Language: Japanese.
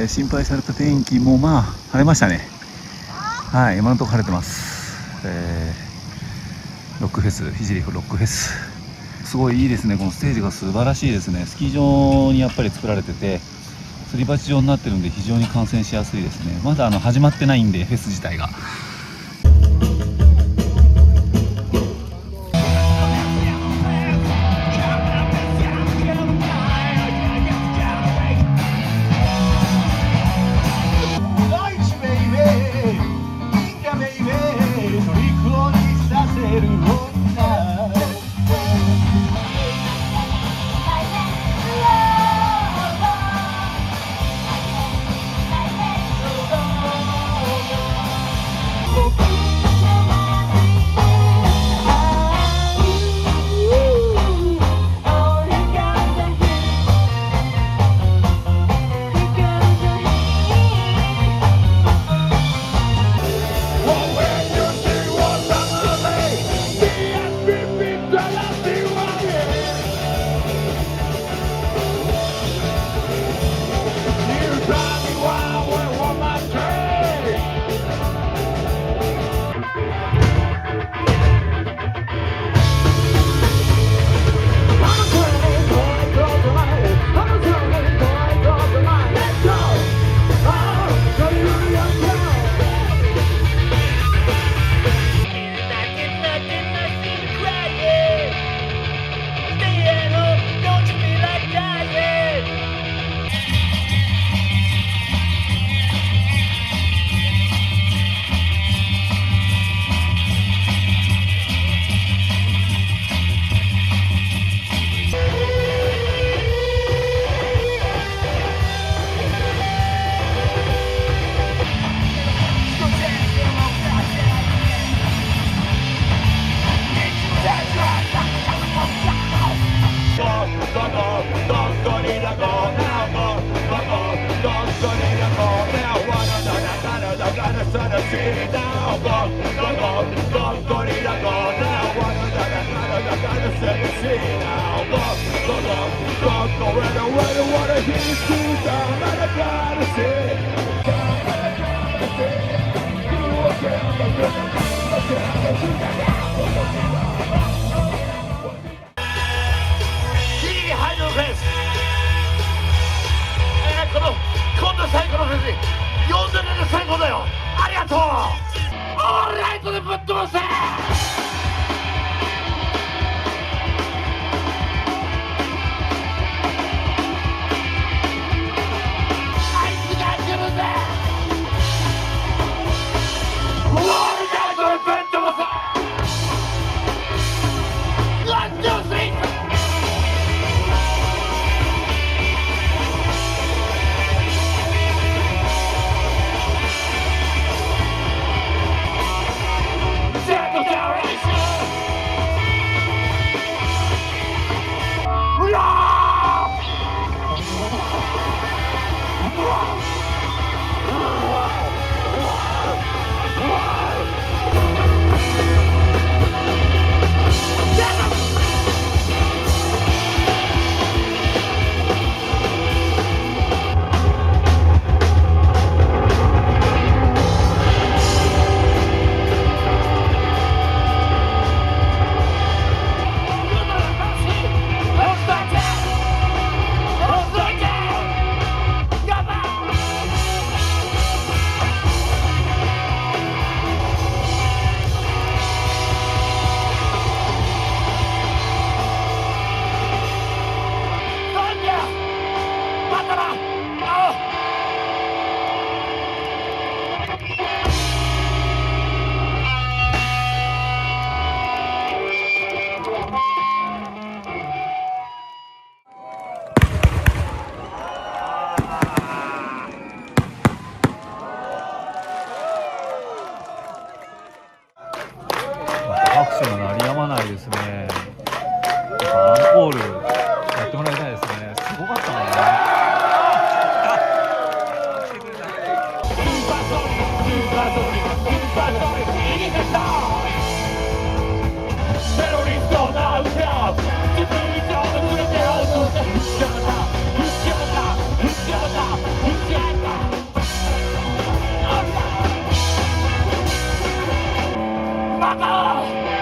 心配された天気もまあ晴れましたね。はい、今のところ晴れてます。ロックフェス、ひじりロックフェス、すごいいいですね。このステージが素晴らしいですね。スキー場にやっぱり作られてて、すり鉢状になってるんで非常に観戦しやすいですね。まだ始まってないんで、フェス自体が。今度最後のフェス呼んでくれて最高だよ。ありがとう。オールライトでぶっ飛ばせ。拍手が鳴りやまないですね。アンコールやってもらいたいですね。すごかったもんね。Let's go! バカ